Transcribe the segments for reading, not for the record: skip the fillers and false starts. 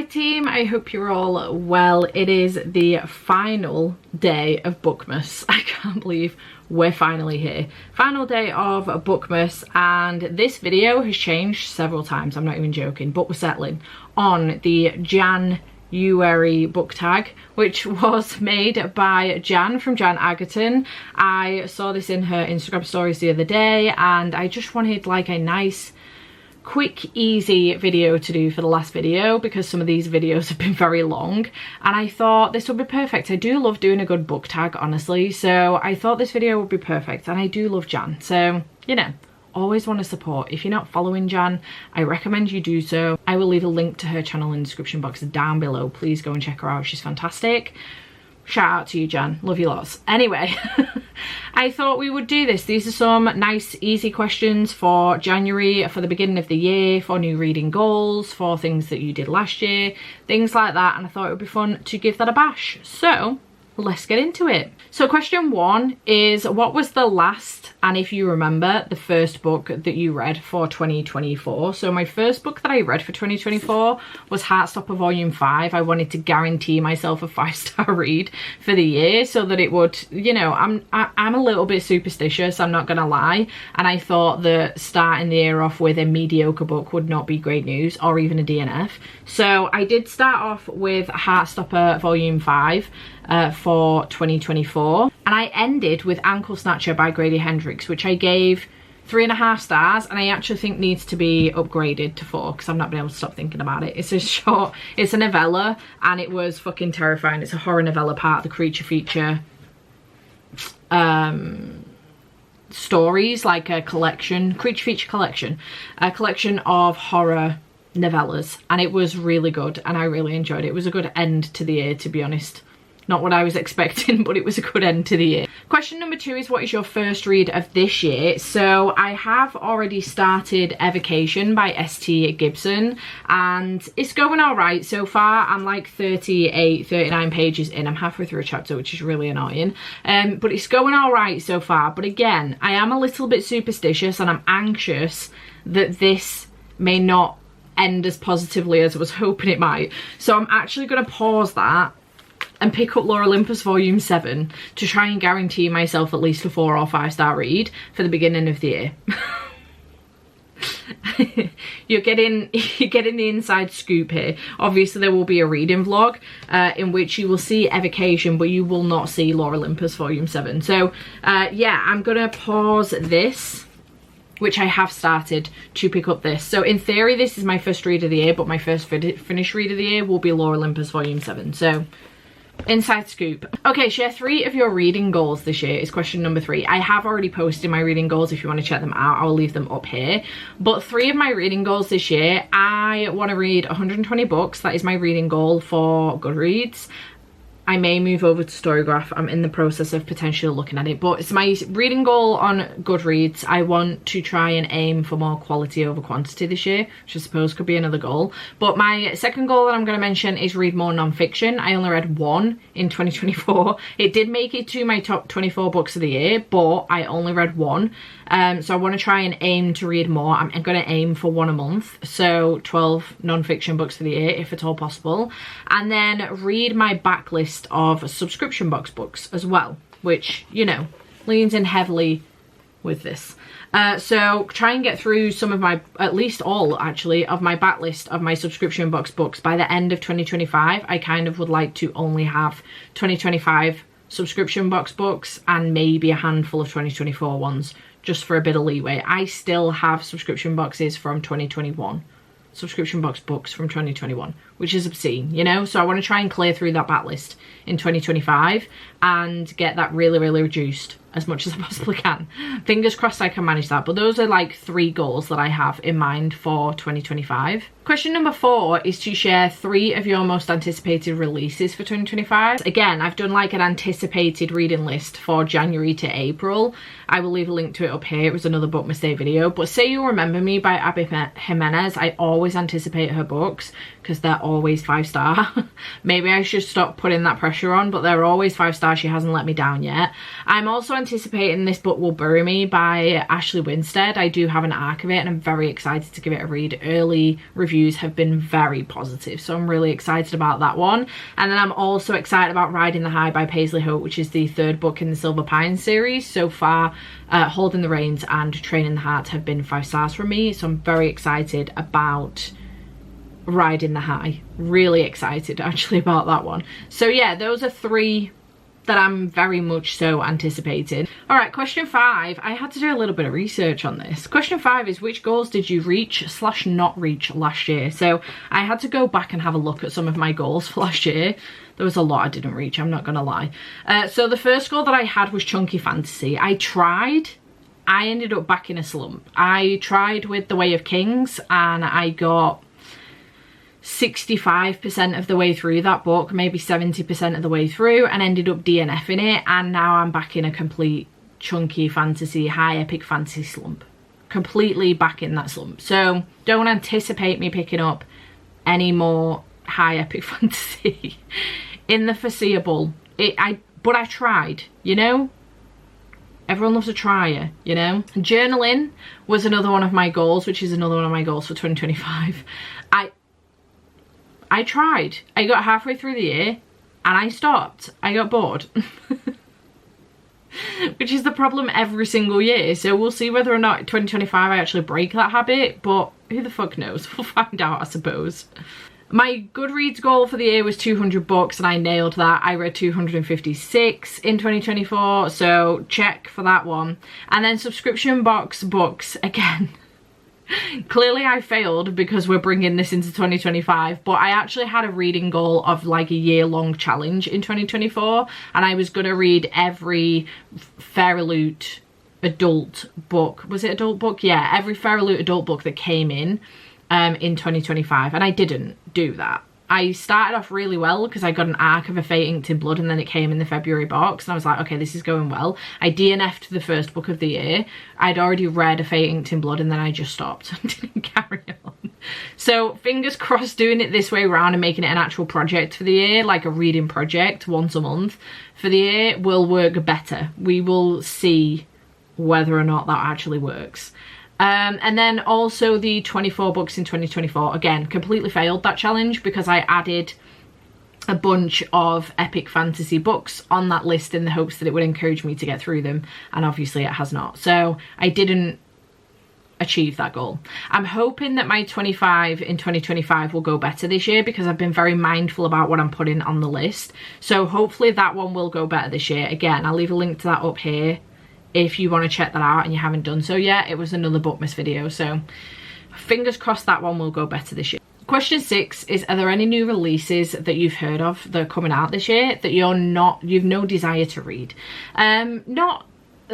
team, I hope you're all well. It is the final day of Bookmas. I can't believe we're finally here. Final day of Bookmas, and this video has changed several times, I'm not even joking, but we're settling on the JAN-uary book tag, which was made by Jan from JAN-uary. I saw this in her Instagram stories the other day, and I just wanted like a nice quick easy video to do for the last video, because some of these videos have been very long, and I thought this would be perfect. I do love doing a good book tag, honestly, so I thought this video would be perfect, and I do love Jan, so you know, always want to support. If you're not following Jan, I recommend you do so. I will leave a link to her channel in the description box down below. Please go and check her out, she's fantastic. Shout out to you, Jan, love you lots. Anyway, I thought we would do this. These are some nice easy questions for January, for the beginning of the year, for new reading goals, for things that you did last year, things like that, and I thought it would be fun to give that a bash. So let's get into it. So question one is, what was the last, and if you remember, the first book that you read for 2024? So my first book that I read for 2024 was Heartstopper Volume 5. I wanted to guarantee myself a 5-star read for the year, so that it would, you know, I'm a little bit superstitious, I'm not gonna lie, and I thought that starting the year off with a mediocre book would not be great news, or even a DNF. So I did start off with Heartstopper Volume 5 for 2024, and I ended with Ankle Snatcher by Grady Hendrix, which I gave 3.5 stars, and I actually think needs to be upgraded to 4 because I've not been able to stop thinking about it. It's a short, it's a novella, and it was fucking terrifying. It's a horror novella, part of the creature feature stories, like a collection, creature feature collection, a collection of horror novellas, and it was really good, and I really enjoyed it. It was a good end to the year, to be honest. Not what I was expecting, but it was a good end to the year. Question number 2 is, what is your first read of this year? So I have already started Evocation by S.T. Gibson, and it's going all right so far. I'm like 38, 39 pages in. I'm halfway through a chapter, which is really annoying. But it's going all right so far. But again, I am a little bit superstitious, and I'm anxious that this may not end as positively as I was hoping it might. So I'm actually going to pause that and pick up Lore Olympus Volume 7 to try and guarantee myself at least a 4 or 5-star read for the beginning of the year. You're getting the inside scoop here. Obviously there will be a reading vlog in which you will see Evocation, but you will not see Lore Olympus Volume 7. So yeah, I'm gonna pause this, which I have started, to pick up this. So in theory this is my first read of the year, but my first finished read of the year will be Lore Olympus Volume 7. So inside scoop. Okay, share 3 of your reading goals this year is question number 3. I have already posted my reading goals. If you want to check them out, I'll leave them up here. But 3 of my reading goals this year, I want to read 120 books. That is my reading goal for Goodreads. I may move over to Storygraph. I'm in the process of potentially looking at it, but it's my reading goal on Goodreads. I want to try and aim for more quality over quantity this year, which I suppose could be another goal. But my second goal that I'm going to mention is read more non-fiction. I only read 1 in 2024. It did make it to my top 24 books of the year, but I only read 1. So I want to try and aim to read more. I'm going to aim for 1 a month, so 12 non-fiction books for the year if at all possible, and then read my backlist of subscription box books as well, which, you know, leans in heavily with this. So try and get through some of my, at least all actually, of my backlist of my subscription box books by the end of 2025. I kind of would like to only have 2025 subscription box books and maybe a handful of 2024 ones, just for a bit of leeway. I still have subscription boxes from 2021. Subscription box books from 2021, which is obscene, you know? So I want to try and clear through that backlist in 2025 and get that really, really reduced as much as I possibly can. Fingers crossed I can manage that. But those are like 3 goals that I have in mind for 2025. Question number 4 is to share 3 of your most anticipated releases for 2025. Again, I've done like an anticipated reading list for January to April. I will leave a link to it up here. It was another Bookmas Day video. But Say You Remember Me by Abby Jimenez. I always anticipate her books because they're always 5-star. Maybe I should stop putting that pressure on, but they're always 5-star. She hasn't let me down yet. I'm also anticipating This Book Will Bury Me by Ashley Winstead. I do have an arc of it and I'm very excited to give it a read. Early reviews have been very positive, so I'm really excited about that one. And then I'm also excited about Riding the High by Paisley Hope, which is the 3rd book in the Silver Pines series. So far, Holding the Reins and Training the Heart have been 5 stars from me, so I'm very excited about Riding the High. Really excited actually about that one. So yeah, those are 3 that I'm very much so anticipating. All right, question 5. I had to do a little bit of research on this. Question 5 is, which goals did you reach / not reach last year? So I had to go back and have a look at some of my goals for last year. There was a lot I didn't reach, I'm not gonna lie. So the first goal that I had was Chunky Fantasy. I tried. I ended up back in a slump. I tried with The Way of Kings and I got 65% of the way through that book, maybe 70% of the way through, and ended up DNFing it, and now I'm back in a complete chunky fantasy, high epic fantasy slump. Completely back in that slump. So don't anticipate me picking up any more high epic fantasy in the foreseeable. But I tried, you know? Everyone loves a trier, you know? Journaling was another one of my goals, which is another one of my goals for 2025. I tried. I got halfway through the year and I stopped. I got bored. Which is the problem every single year. So we'll see whether or not 2025 I actually break that habit, but who the fuck knows? We'll find out, I suppose. My Goodreads goal for the year was 200 books and I nailed that. I read 256 in 2024, so check for that one. And then subscription box books, again. Clearly I failed because we're bringing this into 2025, but I actually had a reading goal of like a year-long challenge in 2024, and I was gonna read every Fairloot adult book. Was it adult book? Yeah, every Fairloot adult book that came in 2025, and I didn't do that. I started off really well because I got an arc of A Fate Inked in Blood and then it came in the February box and I was like, okay, this is going well. I DNF'd the first book of the year. I'd already read A Fate Inked in Blood and then I just stopped and didn't carry on. So fingers crossed doing it this way around and making it an actual project for the year, like a reading project once a month for the year, will work better. We will see whether or not that actually works. And then also the 24 books in 2024, again, completely failed that challenge because I added a bunch of epic fantasy books on that list in the hopes that it would encourage me to get through them, and obviously it has not. So I didn't achieve that goal. I'm hoping that my 25 in 2025 will go better this year because I've been very mindful about what I'm putting on the list. So hopefully that one will go better this year. Again, I'll leave a link to that up here if you want to check that out and you haven't done so yet. It was another Bookmas video, so fingers crossed that one will go better this year. Question 6 is, are there any new releases that you've heard of that are coming out this year that you've no desire to read? Not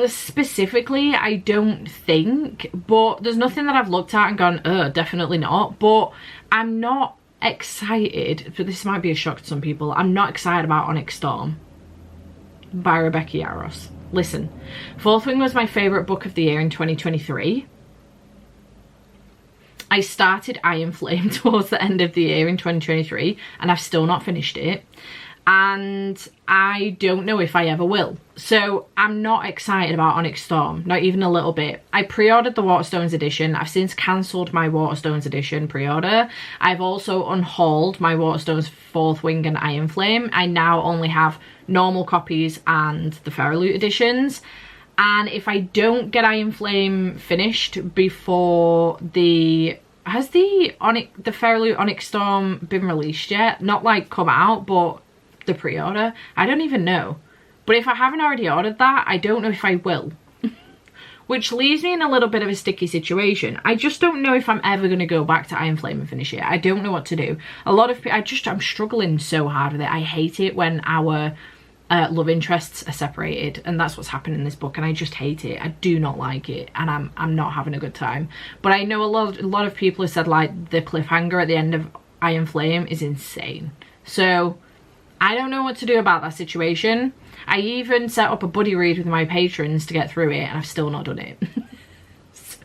specifically, I don't think, but there's nothing that I've looked at and gone, definitely not. But I'm not excited, but this might be a shock to some people, I'm not excited about Onyx Storm by Rebecca Yarros. Listen, Fourth Wing was my favourite book of the year in 2023. I started Iron Flame towards the end of the year in 2023 and I've still not finished it. And I don't know if I ever will. So I'm not excited about Onyx Storm, not even a little bit. I pre-ordered the Waterstones edition. I've since cancelled my Waterstones edition pre-order. I've also unhauled my Waterstones Fourth Wing and Iron Flame. I now only have normal copies and the Fairloot editions. And if I don't get Iron Flame finished before has the Fairloot Onyx Storm been released yet? Not like come out, but the pre-order? I don't even know. But if I haven't already ordered that, I don't know if I will. Which leaves me in a little bit of a sticky situation. I just don't know if I'm ever going to go back to Iron Flame and finish it. I don't know what to do. A lot of people, I'm struggling so hard with it. I hate it when our love interests are separated, and that's what's happened in this book, and I just hate it. I do not like it, and I'm not having a good time. But I know a lot of people have said like the cliffhanger at the end of Iron Flame is insane. So I don't know what to do about that situation. I even set up a buddy read with my patrons to get through it and I've still not done it. So,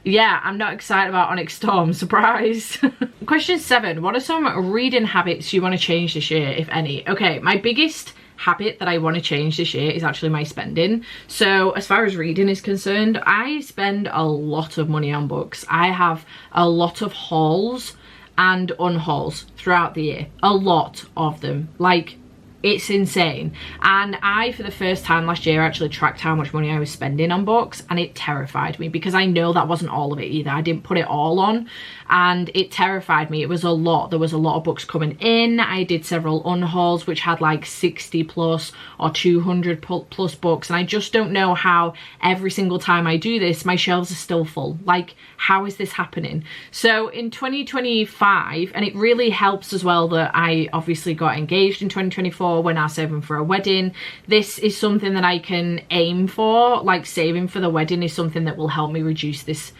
Yeah, I'm not excited about Onyx Storm, surprise. Question 7, what are some reading habits you want to change this year, if any? Okay, my biggest habit that I want to change this year is actually my spending. So as far as reading is concerned, I spend a lot of money on books. I have a lot of hauls and unhauls throughout the year, a lot of them, like it's insane. And I, for the first time last year, actually tracked how much money I was spending on books, and it terrified me because I know that wasn't all of it either. I didn't put it all on, and it terrified me. It was a lot. There was a lot of books coming in. I did several unhauls which had like 60 plus or 200 plus books, and I just don't know how every single time I do this my shelves are still full. Like, how is this happening? So in 2025, and it really helps as well that I obviously got engaged in 2024. We're now saving for a wedding. This is something that I can aim for. Like, saving for the wedding is something that will help me reduce this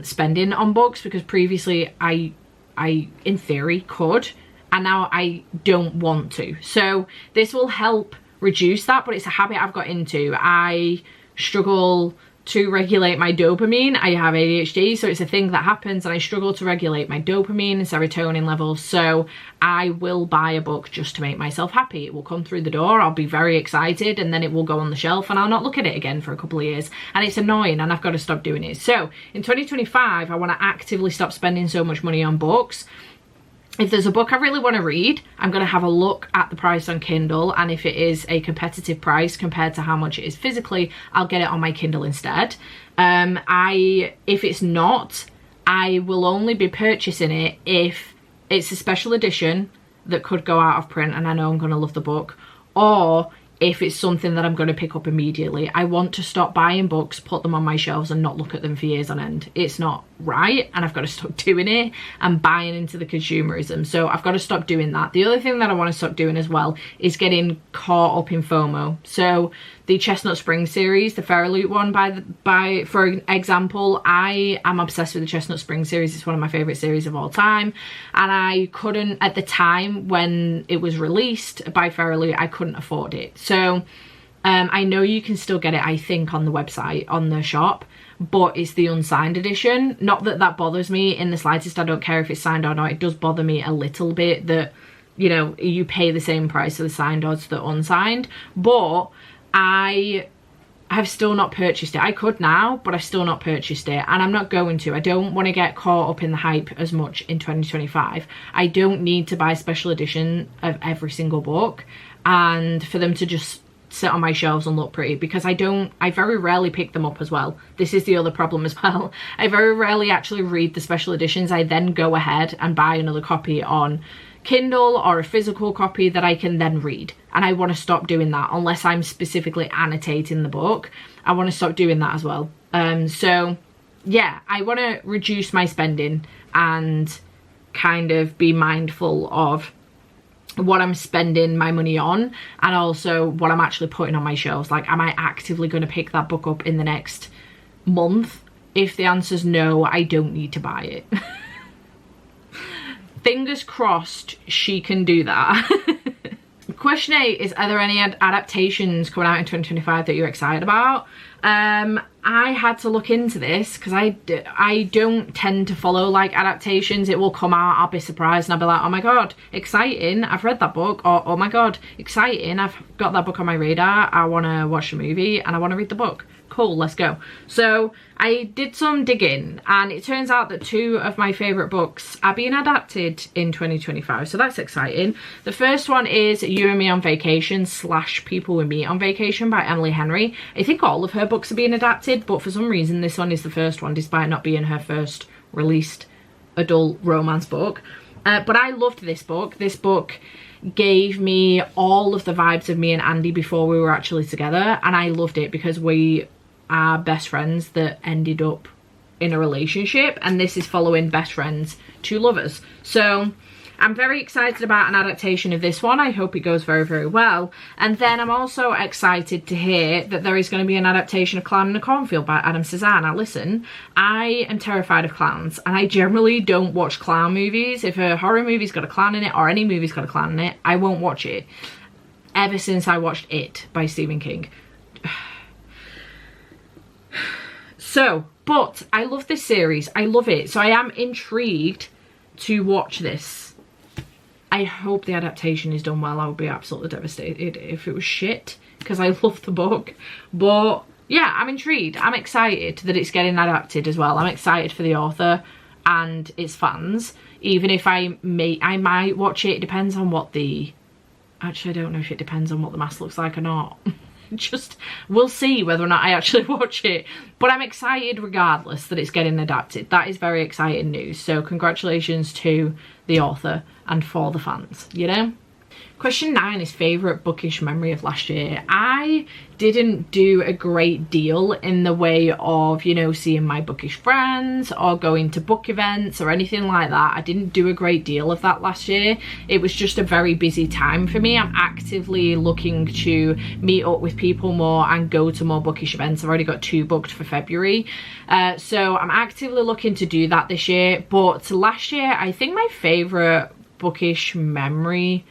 spending on books, because previously I in theory could, and now I don't want to. So this will help reduce that, but it's a habit I've got into. I struggle to regulate my dopamine. I have ADHD, so it's a thing that happens, and I struggle to regulate my dopamine and serotonin levels. So I will buy a book just to make myself happy. It will come through the door, I'll be very excited, and then it will go on the shelf and I'll not look at it again for a couple of years, and it's annoying, and I've got to stop doing it. So in 2025, I want to actively stop spending so much money on books. If there's a book I really want to read, I'm going to have a look at the price on Kindle, and if it is a competitive price compared to how much it is physically, I'll get it on my Kindle instead. If it's not, I will only be purchasing it if it's a special edition that could go out of print and I know I'm going to love the book, or if it's something that I'm going to pick up immediately. I want to stop buying books, put them on my shelves and not look at them for years on end. It's not right, and I've got to stop doing it and buying into the consumerism. So I've got to stop doing that. The other thing that I want to stop doing as well is getting caught up in FOMO. So the Chestnut Spring series, the Feralute one for example, I am obsessed with the Chestnut Spring series. It's one of my favorite series of all time, and I couldn't, at the time when it was released by Feralute, I couldn't afford it. So I know you can still get it, I think, on the website, on the shop, but it's the unsigned edition. Not that that bothers me in the slightest. I don't care if it's signed or not. It does bother me a little bit that, you know, you pay the same price for the signed or the unsigned, but I have still not purchased it. I could now, but I've still not purchased it, and I'm not going to. I don't want to get caught up in the hype as much in 2025. I don't need to buy special edition of every single book and for them to just sit on my shelves and look pretty, because I very rarely pick them up as well. This is the other problem as well. I very rarely actually read the special editions. I then go ahead and buy another copy on Kindle or a physical copy that I can then read, and I want to stop doing that unless I'm specifically annotating the book. I want to stop doing that as well. So yeah, I want to reduce my spending and kind of be mindful of what I'm spending my money on, and also what I'm actually putting on my shelves. Like, am I actively going to pick that book up in the next month? If the answer's no, I don't need to buy it. Fingers crossed she can do that. Question 8 is, are there any adaptations coming out in 2025 that you're excited about? I had to look into this because I don't tend to follow like adaptations. It will come out, I'll be surprised, and I'll be like, oh my god, exciting, I've read that book, or oh my god, exciting, I've got that book on my radar, I want to watch the movie and I want to read the book. Cool, let's go. So I did some digging, and it turns out that 2 of my favourite books are being adapted in 2025, so that's exciting. The first one is You and Me on Vacation / People We Meet on Vacation by Emily Henry. I think all of her books are being adapted, but for some reason this one is the first one, despite not being her first released adult romance book. But I loved this book. This book gave me all of the vibes of me and Andy before we were actually together, and I loved it because we are best friends that ended up in a relationship, and this is following best friends to lovers. So I'm very excited about an adaptation of this one. I hope it goes very, very well. And then I'm also excited to hear that there is going to be an adaptation of Clown in a Cornfield by Adam Cezanne. Now listen, I am terrified of clowns, and I generally don't watch clown movies. If a horror movie's got a clown in it, or any movie's got a clown in it, I won't watch it. Ever since I watched It by Stephen King. So But I love this series. I love it. So I am intrigued to watch this. I hope the adaptation is done well. I would be absolutely devastated if it was shit, because I love the book. But yeah, I'm intrigued. I'm excited that it's getting adapted as well. I'm excited for the author and its fans. Even if I might watch it. It depends on what the... Actually, I don't know if it depends on what the mask looks like or not. Just, we'll see whether or not I actually watch it. But I'm excited regardless that it's getting adapted. That is very exciting news. So congratulations to the author and for the fans, you know? Question 9 is favourite bookish memory of last year. I didn't do a great deal in the way of, you know, seeing my bookish friends or going to book events or anything like that. I didn't do a great deal of that last year. It was just a very busy time for me. I'm actively looking to meet up with people more and go to more bookish events. I've already got 2 booked for February. So I'm actively looking to do that this year. But last year, I think my favourite bookish memory...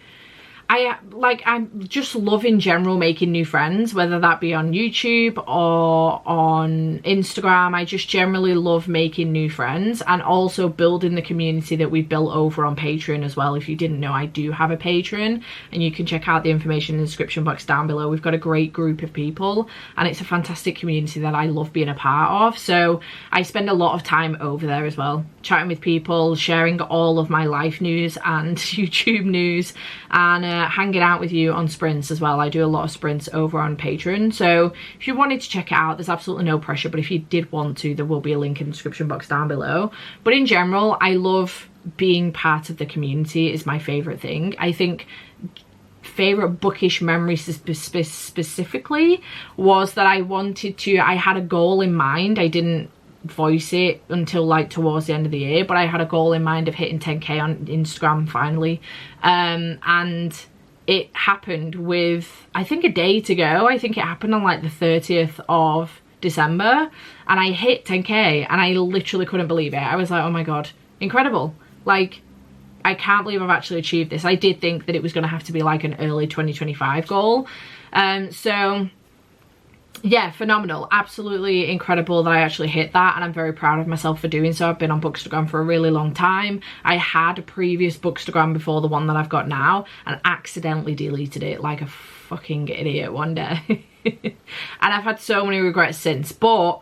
I'm just love in general making new friends, whether that be on YouTube or on Instagram. I just generally love making new friends and also building the community that we built over on Patreon as well. If you didn't know, I do have a Patreon and you can check out the information in the description box down below. We've got a great group of people and it's a fantastic community that I love being a part of. So I spend a lot of time over there as well, chatting with people, sharing all of my life news and YouTube news, and hanging out with you on sprints as well. I do a lot of sprints over on Patreon, so if you wanted to check it out, there's absolutely no pressure, but if you did want to, there will be a link in the description box down below. But in general, I love being part of the community. Is my favorite thing. I think favorite bookish memory specifically was that I had a goal in mind. I didn't voice it until like towards the end of the year, but I had a goal in mind of hitting 10k on Instagram finally, and it happened with, I think, a day to go. I think it happened on like the 30th of December and I hit 10k and I literally couldn't believe it. I was like, oh my god, incredible. Like, I can't believe I've actually achieved this. I did think that it was going to have to be like an early 2025 goal. So yeah, phenomenal. Absolutely incredible that I actually hit that, and I'm very proud of myself for doing so. I've been on Bookstagram for a really long time. I had a previous Bookstagram before the one that I've got now and accidentally deleted it like a fucking idiot one day. And I've had so many regrets since, but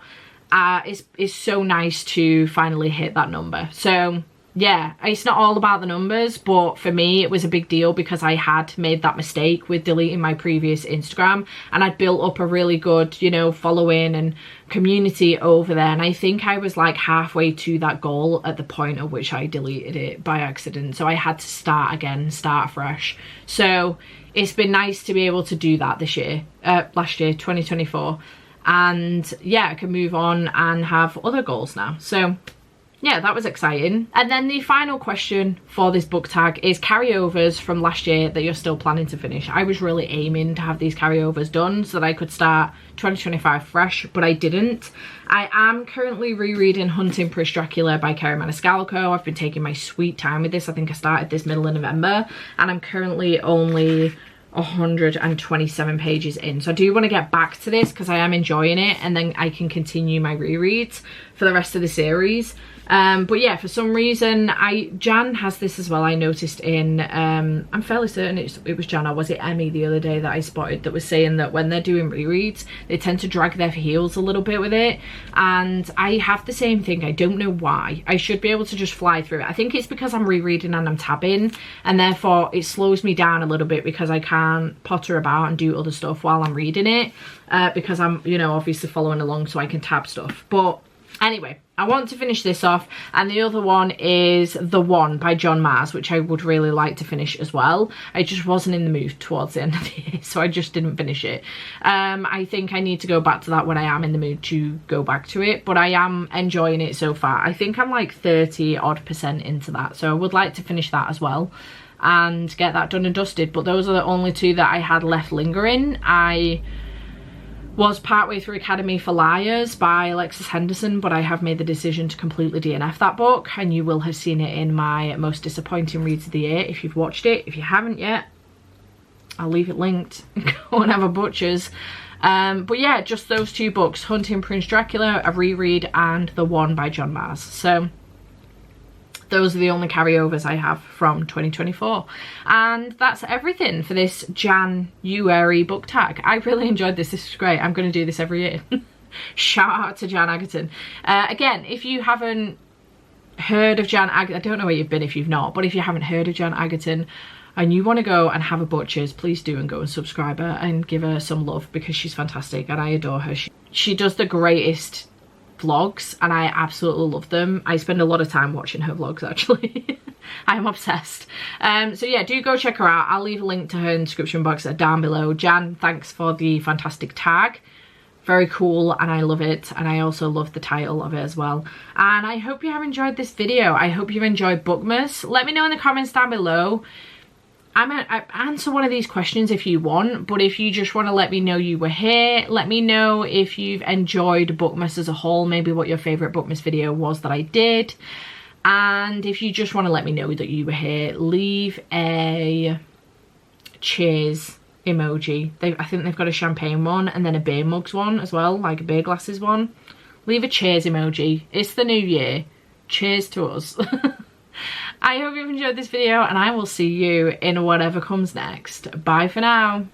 it's so nice to finally hit that number. So yeah, it's not all about the numbers, but for me it was a big deal because I had made that mistake with deleting my previous Instagram and I'd built up a really good, you know, following and community over there, and I think I was like halfway to that goal at the point at which I deleted it by accident. So I had to start again, start fresh. So it's been nice to be able to do that this year, last year, 2024, and yeah, I can move on and have other goals now. So yeah, that was exciting. And then the final question for this book tag is carryovers from last year that you're still planning to finish. I was really aiming to have these carryovers done so that I could start 2025 fresh, but I didn't. I am currently rereading Hunting Prince Dracula by Kerry Maniscalco. I've been taking my sweet time with this. I think I started this middle of November and I'm currently only 127 pages in. So I do want to get back to this because I am enjoying it, and then I can continue my rereads for the rest of the series. But yeah, for some reason, Jan has this as well. I noticed in, I'm fairly certain it was Jan, or was it Emmy the other day that I spotted, that was saying that when they're doing rereads, they tend to drag their heels a little bit with it. And I have the same thing. I don't know why. I should be able to just fly through it. I think it's because I'm rereading and I'm tabbing, and therefore it slows me down a little bit because I can't potter about and do other stuff while I'm reading it, because I'm, you know, obviously following along so I can tab stuff. But anyway, I want to finish this off, and the other one is The One by John Mars, which I would really like to finish as well. I just wasn't in the mood towards the end of the year, so I just didn't finish it. I think I need to go back to that when I am in the mood to go back to it, but I am enjoying it so far. I think I'm like 30% into that, so I would like to finish that as well and get that done and dusted. But those are the only two that I had left lingering. I was partway through Academy for Liars by Alexis Henderson, but I have made the decision to completely DNF that book, and you will have seen it in my most disappointing reads of the year if you've watched it. If you haven't yet, I'll leave it linked. Go and have a butcher's. But yeah, just those 2 books, Hunting Prince Dracula, a reread, and The One by John Mars. So those are the only carryovers I have from 2024. And that's everything for this Jan-uary book tag. I really enjoyed this. This is great. I'm going to do this every year. Shout out to Jan Agaton. Again, if you haven't heard of Jan Agaton, I don't know where you've been if you've not, but if you haven't heard of Jan Agaton and you want to go and have a butcher's, please do, and go and subscribe her and give her some love, because she's fantastic and I adore her. She does the greatest vlogs and I absolutely love them. I spend a lot of time watching her vlogs, actually. I am obsessed. So yeah, do go check her out. I'll leave a link to her in the description box down below. Jan, thanks for the fantastic tag. Very cool, and I love it, and I also love the title of it as well. And I hope you have enjoyed this video. I hope you've enjoyed Bookmas. Let me know in the comments down below. I answer one of these questions if you want, but if you just want to let me know you were here, let me know if you've enjoyed Bookmas as a whole, maybe what your favourite Bookmas video was that I did. And if you just want to let me know that you were here, leave a cheers emoji. I think they've got a champagne one and then a beer mugs one as well, like a beer glasses one. Leave a cheers emoji. It's the new year. Cheers to us. I hope you've enjoyed this video, and I will see you in whatever comes next. Bye for now.